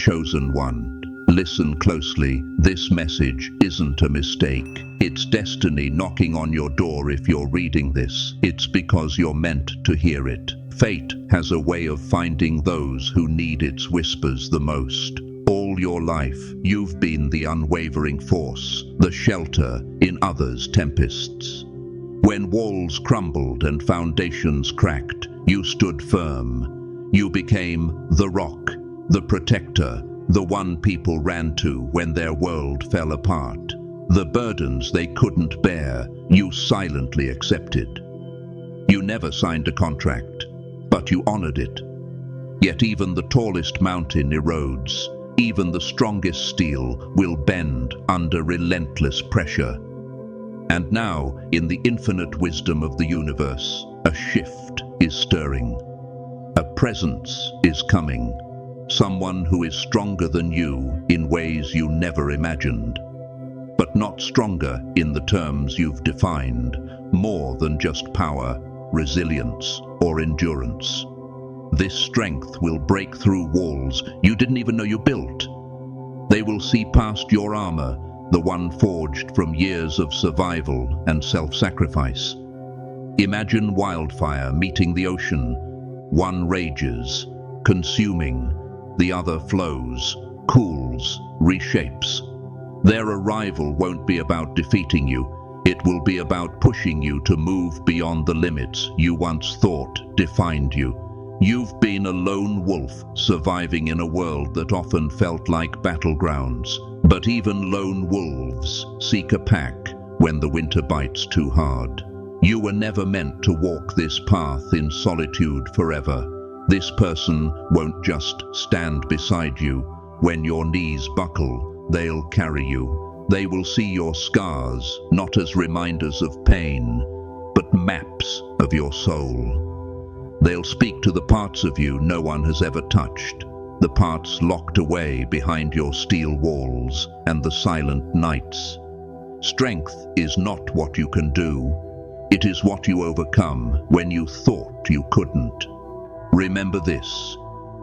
Chosen one, listen closely. This message isn't a mistake. It's destiny knocking on your door. If you're reading this, it's because you're meant to hear it. Fate has a way of finding those who need its whispers the most. All your life, you've been the unwavering force, the shelter in others' tempests. When walls crumbled and foundations cracked, you stood firm. You became the rock, the protector, the one people ran to when their world fell apart. The burdens they couldn't bear, you silently accepted. You never signed a contract, but you honored it. Yet even the tallest mountain erodes. Even the strongest steel will bend under relentless pressure. And now, in the infinite wisdom of the universe, a shift is stirring. A presence is coming. Someone who is stronger than you in ways you never imagined. But not stronger in the terms you've defined. More than just power, resilience, or endurance. This strength will break through walls you didn't even know you built. They will see past your armor, the one forged from years of survival and self-sacrifice. Imagine wildfire meeting the ocean. One rages, consuming. The other flows, cools, reshapes. Their arrival won't be about defeating you. It will be about pushing you to move beyond the limits you once thought defined you. You've been a lone wolf, surviving in a world that often felt like battlegrounds. But even lone wolves seek a pack when the winter bites too hard. You were never meant to walk this path in solitude forever. This person won't just stand beside you. When your knees buckle, they'll carry you. They will see your scars, not as reminders of pain, but maps of your soul. They'll speak to the parts of you no one has ever touched, the parts locked away behind your steel walls and the silent nights. Strength is not what you can do. It is what you overcome when you thought you couldn't. Remember this.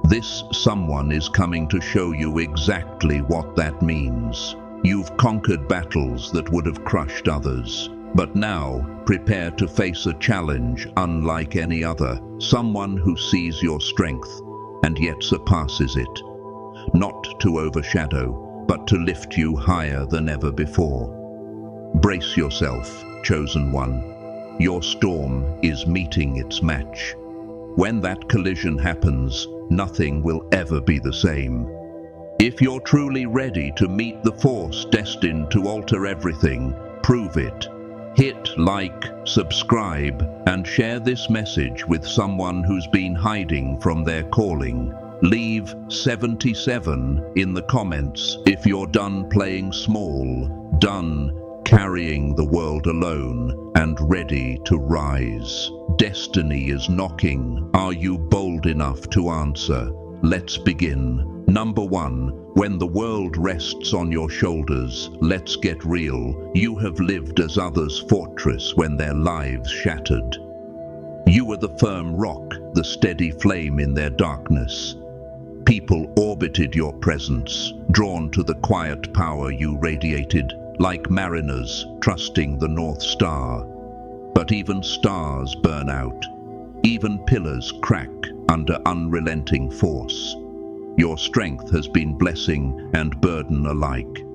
This someone is coming to show you exactly what that means. You've conquered battles that would have crushed others. But now, prepare to face a challenge unlike any other. Someone who sees your strength and yet surpasses it. Not to overshadow, but to lift you higher than ever before. Brace yourself, chosen one. Your storm is meeting its match. When that collision happens, nothing will ever be the same. If you're truly ready to meet the force destined to alter everything, prove it. Hit like, subscribe, and share this message with someone who's been hiding from their calling. Leave 77 in the comments if you're done playing small, done carrying the world alone, and ready to rise. Destiny is knocking. Are you bold enough to answer? Let's begin. Number 1. When the world rests on your shoulders, let's get real. You have lived as others' fortress when their lives shattered. You were the firm rock, the steady flame in their darkness. People orbited your presence, drawn to the quiet power you radiated, like mariners trusting the North Star. But even stars burn out. Even pillars crack under unrelenting force. Your strength has been blessing and burden alike.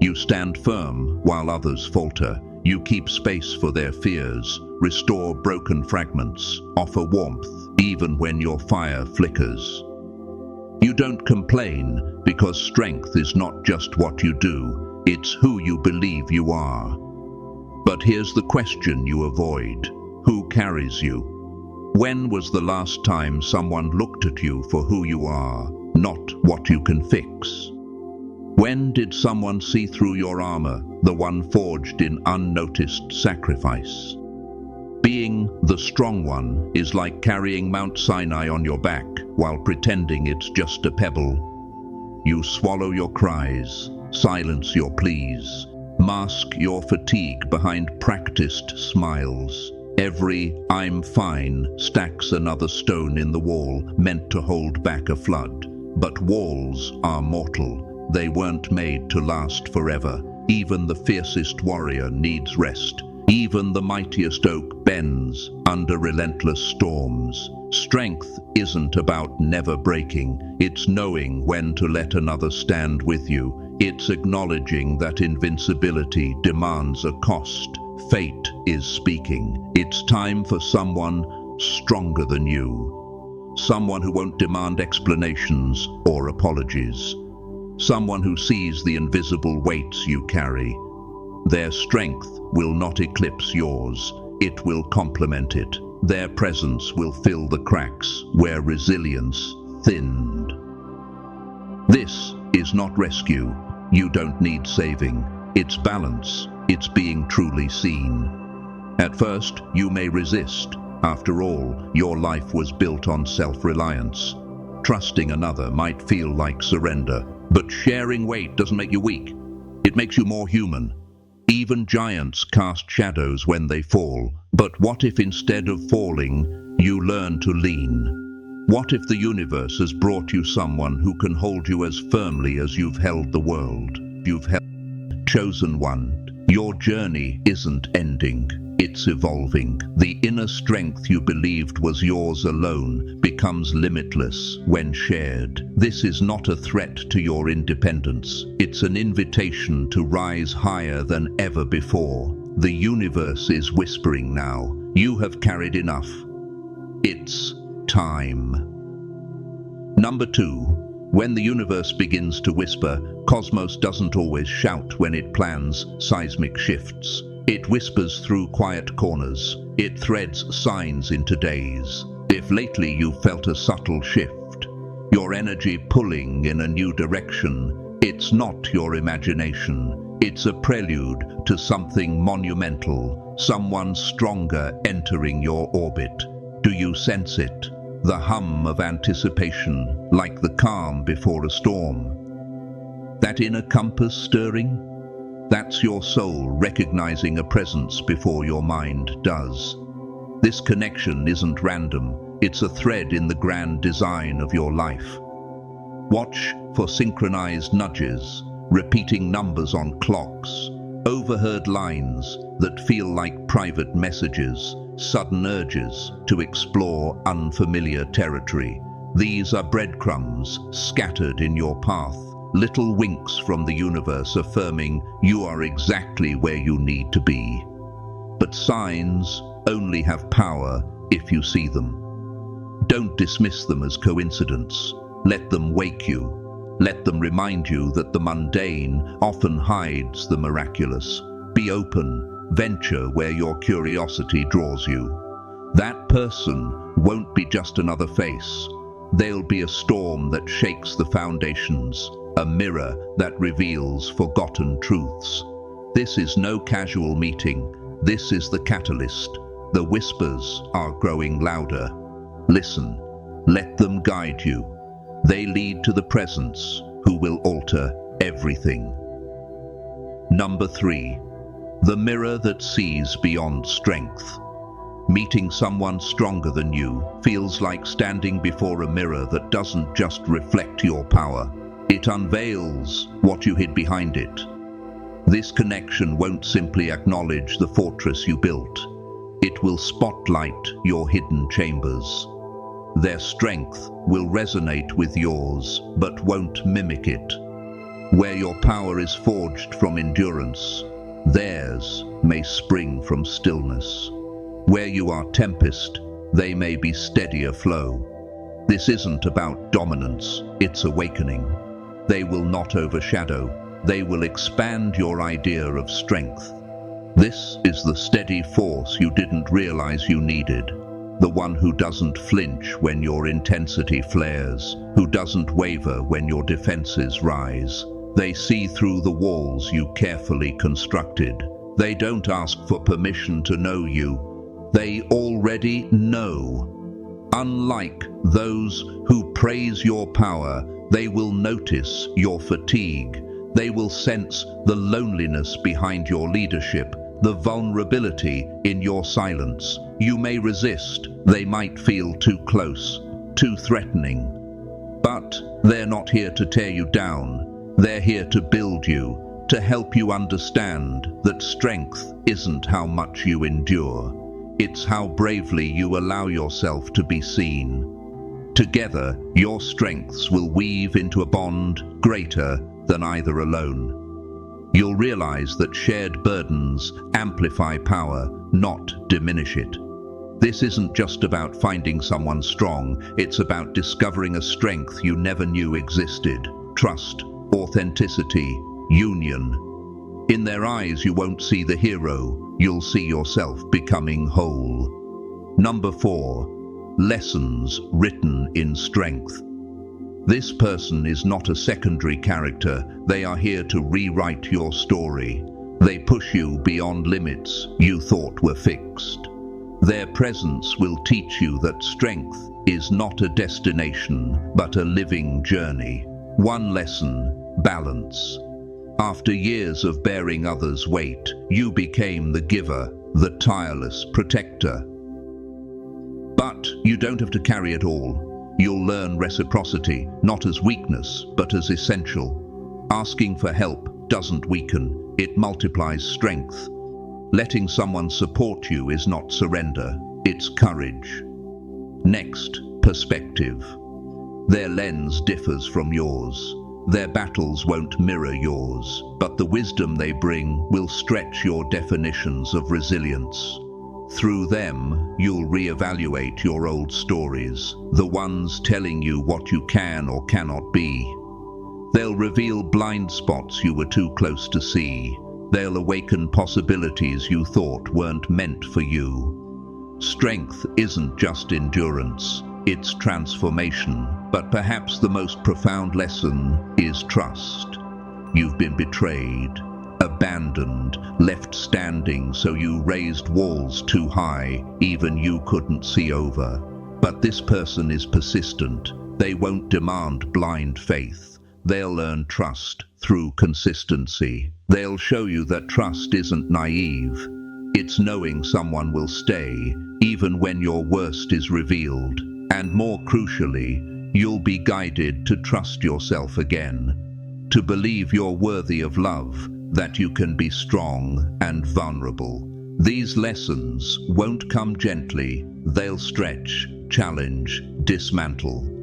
You stand firm while others falter. You keep space for their fears, restore broken fragments, offer warmth even when your fire flickers. You don't complain because strength is not just what you do, it's who you believe you are. But here's the question you avoid. Who carries you? When was the last time someone looked at you for who you are, not what you can fix? When did someone see through your armor, the one forged in unnoticed sacrifice? Being the strong one is like carrying Mount Sinai on your back while pretending it's just a pebble. You swallow your cries, silence your pleas, mask your fatigue behind practiced smiles. Every "I'm fine" stacks another stone in the wall, meant to hold back a flood. But walls are mortal. They weren't made to last forever. Even the fiercest warrior needs rest. Even the mightiest oak bends under relentless storms. Strength isn't about never breaking. It's knowing when to let another stand with you. It's acknowledging that invincibility demands a cost. Fate is speaking. It's time for someone stronger than you. Someone who won't demand explanations or apologies. Someone who sees the invisible weights you carry. Their strength will not eclipse yours. It will complement it. Their presence will fill the cracks where resilience thinned. This is not rescue. You don't need saving. It's balance. It's being truly seen. At first, you may resist. After all, your life was built on self-reliance. Trusting another might feel like surrender, but sharing weight doesn't make you weak. It makes you more human. Even giants cast shadows when they fall. But what if instead of falling, you learn to lean? What if the universe has brought you someone who can hold you as firmly as you've held the world? You've held. Chosen one, your journey isn't ending. It's evolving. The inner strength you believed was yours alone becomes limitless when shared. This is not a threat to your independence. It's an invitation to rise higher than ever before. The universe is whispering now. You have carried enough. It's time. Number 2. When the universe begins to whisper, cosmos doesn't always shout when it plans seismic shifts. It whispers through quiet corners. It threads signs into days. If lately you felt a subtle shift, your energy pulling in a new direction, it's not your imagination. It's a prelude to something monumental, someone stronger entering your orbit. Do you sense it? The hum of anticipation, like the calm before a storm. That inner compass stirring? That's your soul recognizing a presence before your mind does. This connection isn't random. It's a thread in the grand design of your life. Watch for synchronized nudges, repeating numbers on clocks, overheard lines that feel like private messages, sudden urges to explore unfamiliar territory. These are breadcrumbs scattered in your path. Little winks from the universe affirming you are exactly where you need to be. But signs only have power if you see them. Don't dismiss them as coincidence. Let them wake you. Let them remind you that the mundane often hides the miraculous. Be open, venture where your curiosity draws you. That person won't be just another face. They'll be a storm that shakes the foundations. A mirror that reveals forgotten truths. This is no casual meeting. This is the catalyst. The whispers are growing louder. Listen. Let them guide you. They lead to the presence who will alter everything. Number 3. The mirror that sees beyond strength. Meeting someone stronger than you feels like standing before a mirror that doesn't just reflect your power. It unveils what you hid behind it. This connection won't simply acknowledge the fortress you built. It will spotlight your hidden chambers. Their strength will resonate with yours, but won't mimic it. Where your power is forged from endurance, theirs may spring from stillness. Where you are tempest, they may be steadier flow. This isn't about dominance, it's awakening. They will not overshadow. They will expand your idea of strength. This is the steady force you didn't realize you needed. The one who doesn't flinch when your intensity flares, who doesn't waver when your defenses rise. They see through the walls you carefully constructed. They don't ask for permission to know you. They already know. Unlike those who praise your power, they will notice your fatigue. They will sense the loneliness behind your leadership, the vulnerability in your silence. You may resist. They might feel too close, too threatening. But They're not here to tear you down. They're here to build you, to help you understand that strength isn't how much you endure. It's how bravely you allow yourself to be seen. Together, your strengths will weave into a bond greater than either alone. You'll realize that shared burdens amplify power, not diminish it. This isn't just about finding someone strong, it's about discovering a strength you never knew existed. Trust, authenticity, union. In their eyes you won't see the hero, you'll see yourself becoming whole. Number 4. Lessons written in strength. This person is not a secondary character, they are here to rewrite your story. They push you beyond limits you thought were fixed. Their presence will teach you that strength is not a destination, but a living journey. One lesson: balance. After years of bearing others' weight, you became the giver, the tireless protector. But you don't have to carry it all. You'll learn reciprocity, not as weakness, but as essential. Asking for help doesn't weaken, it multiplies strength. Letting someone support you is not surrender, it's courage. Next, perspective. Their lens differs from yours. Their battles won't mirror yours, but the wisdom they bring will stretch your definitions of resilience. Through them, you'll reevaluate your old stories, the ones telling you what you can or cannot be. They'll reveal blind spots you were too close to see. They'll awaken possibilities you thought weren't meant for you. Strength isn't just endurance, it's transformation. But perhaps the most profound lesson is trust. You've been betrayed, abandoned, left standing, so you raised walls too high, even you couldn't see over. But this person is persistent. They won't demand blind faith. They'll earn trust through consistency. They'll show you that trust isn't naive. It's knowing someone will stay, even when your worst is revealed. And more crucially, you'll be guided to trust yourself again, to believe you're worthy of love, that you can be strong and vulnerable. These lessons won't come gently. They'll stretch, challenge, dismantle.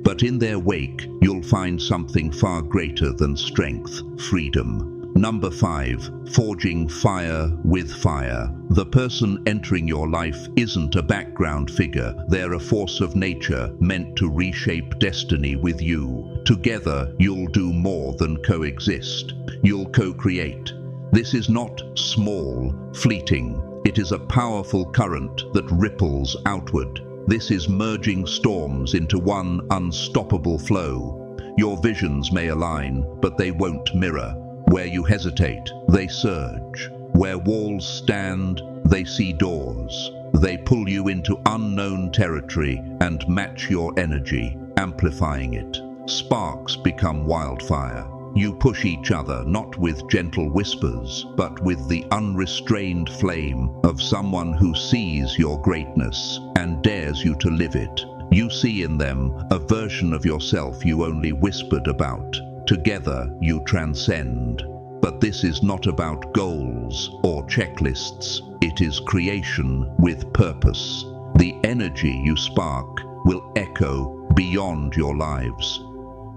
But in their wake, you'll find something far greater than strength: freedom. Number 5. Forging fire with fire. The person entering your life isn't a background figure. They're a force of nature meant to reshape destiny with you. Together, you'll do more than coexist. You'll co-create. This is not small, fleeting. It is a powerful current that ripples outward. This is merging storms into one unstoppable flow. Your visions may align, but they won't mirror. Where you hesitate, they surge. Where walls stand, they see doors. They pull you into unknown territory and match your energy, amplifying it. Sparks become wildfire. You push each other not with gentle whispers, but with the unrestrained flame of someone who sees your greatness and dares you to live it. You see in them a version of yourself you only whispered about. Together, you transcend. But this is not about goals or checklists. It is creation with purpose. The energy you spark will echo beyond your lives.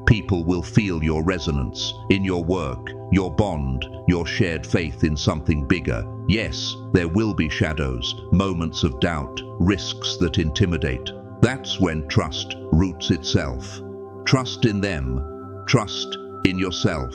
People will feel your resonance in your work, your bond, your shared faith in something bigger. Yes, there will be shadows, moments of doubt, risks that intimidate. That's when trust roots itself. Trust in them. Trust in yourself.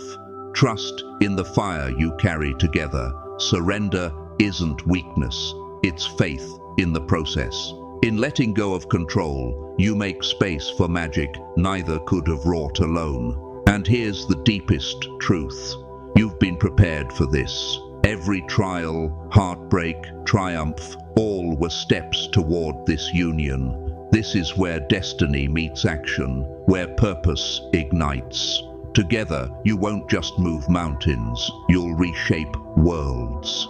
Trust in the fire you carry together. Surrender isn't weakness, it's faith in the process. In letting go of control, you make space for magic neither could have wrought alone. And here's the deepest truth. You've been prepared for this. Every trial, heartbreak, triumph, all were steps toward this union. This is where destiny meets action, where purpose ignites. Together, you won't just move mountains, you'll reshape worlds.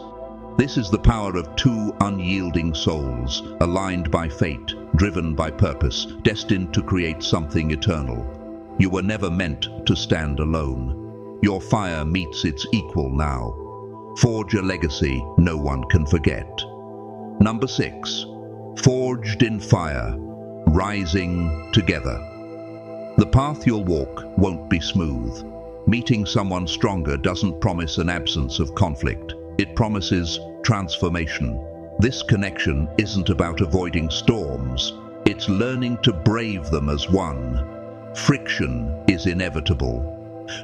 This is the power of two unyielding souls, aligned by fate, driven by purpose, destined to create something eternal. You were never meant to stand alone. Your fire meets its equal now. Forge a legacy no one can forget. Number 6. Forged in fire, rising together. The path you'll walk won't be smooth. Meeting someone stronger doesn't promise an absence of conflict. It promises transformation. This connection isn't about avoiding storms. It's learning to brave them as one. Friction is inevitable.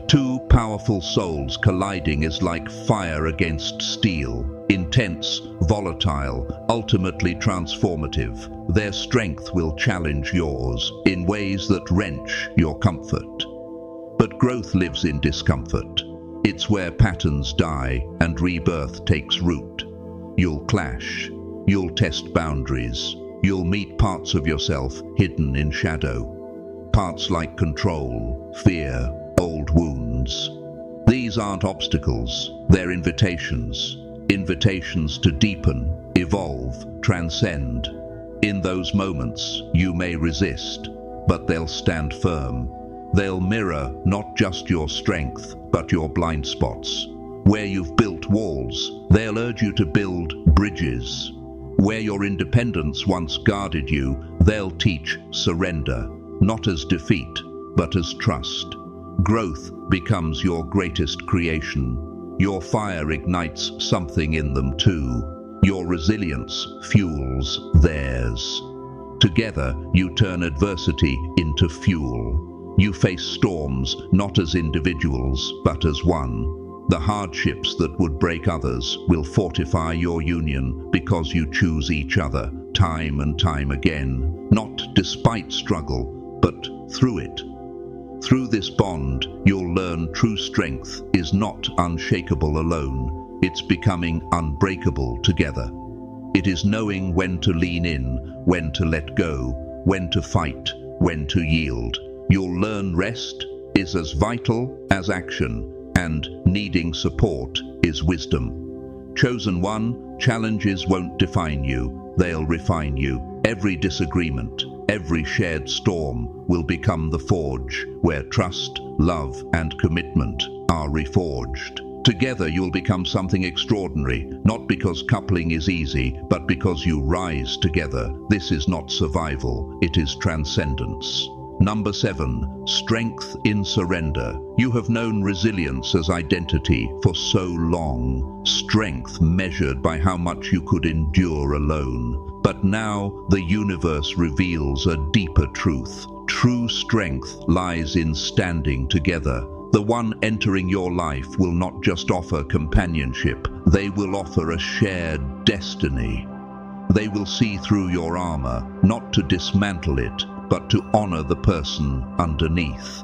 Two powerful souls colliding is like fire against steel. Intense, volatile, ultimately transformative. Their strength will challenge yours in ways that wrench your comfort. But growth lives in discomfort. It's where patterns die and rebirth takes root. You'll clash. You'll test boundaries. You'll meet parts of yourself hidden in shadow. Parts like control, fear, old wounds. These aren't obstacles, they're invitations. Invitations to deepen, evolve, transcend. In those moments, you may resist, but they'll stand firm. They'll mirror not just your strength, but your blind spots. Where you've built walls, they'll urge you to build bridges. Where your independence once guarded you, they'll teach surrender, not as defeat, but as trust. Growth becomes your greatest creation. Your fire ignites something in them too. Your resilience fuels theirs. Together, you turn adversity into fuel. You face storms not as individuals, but as one. The hardships that would break others will fortify your union because you choose each other time and time again, not despite struggle, but through it. Through this bond, you'll learn true strength is not unshakable alone. It's becoming unbreakable together. It is knowing when to lean in, when to let go, when to fight, when to yield. You'll learn rest is as vital as action, and needing support is wisdom. Chosen one, challenges won't define you, they'll refine you. Every disagreement, every shared storm will become the forge where trust, love, and commitment are reforged. Together you'll become something extraordinary, not because coupling is easy, but because you rise together. This is not survival, it is transcendence. Number 7, strength in surrender. You have known resilience as identity for so long, strength measured by how much you could endure alone. But now the universe reveals a deeper truth. True strength lies in standing together. The one entering your life will not just offer companionship, they will offer a shared destiny. They will see through your armor, not to dismantle it, but to honor the person underneath.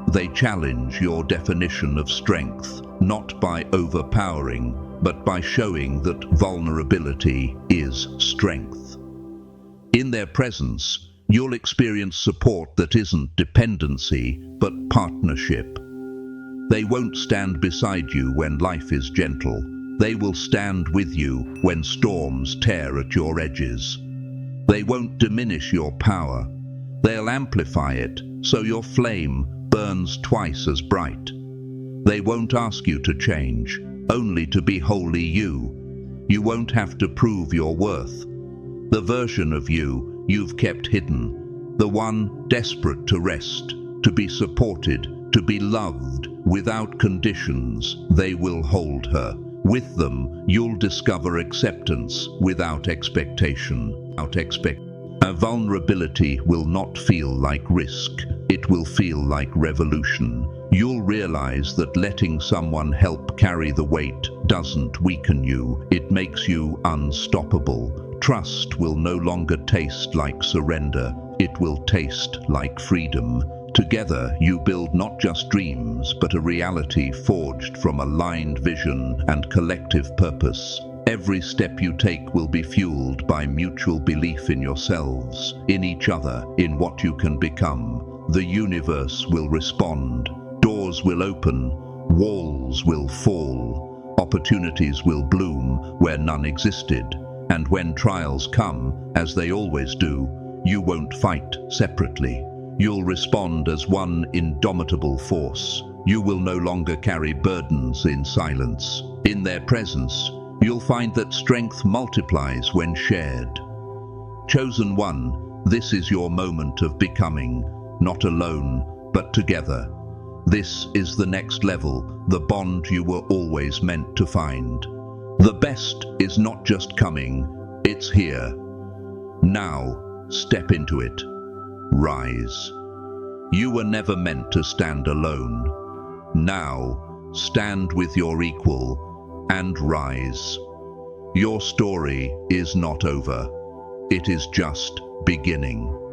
They challenge your definition of strength, not by overpowering, but by showing that vulnerability is strength. In their presence, you'll experience support that isn't dependency, but partnership. They won't stand beside you when life is gentle. They will stand with you when storms tear at your edges. They won't diminish your power. They'll amplify it, so your flame burns twice as bright. They won't ask you to change, only to be wholly you. You won't have to prove your worth. The version of you you've kept hidden, the one desperate to rest, to be supported, to be loved, without conditions, they will hold her. With them, you'll discover acceptance without expectation. A vulnerability will not feel like risk, it will feel like revolution. You'll realize that letting someone help carry the weight doesn't weaken you, it makes you unstoppable. Trust will no longer taste like surrender, it will taste like freedom. Together, you build not just dreams, but a reality forged from aligned vision and collective purpose. Every step you take will be fueled by mutual belief in yourselves, in each other, in what you can become. The universe will respond, doors will open, walls will fall. Opportunities will bloom where none existed, and when trials come, as they always do, you won't fight separately. You'll respond as one indomitable force. You will no longer carry burdens in silence. In their presence, you'll find that strength multiplies when shared. Chosen one, this is your moment of becoming, not alone, but together. This is the next level, the bond you were always meant to find. The best is not just coming, it's here. Now, step into it. Rise. You were never meant to stand alone. Now, stand with your equal and rise. Your story is not over. It is just beginning.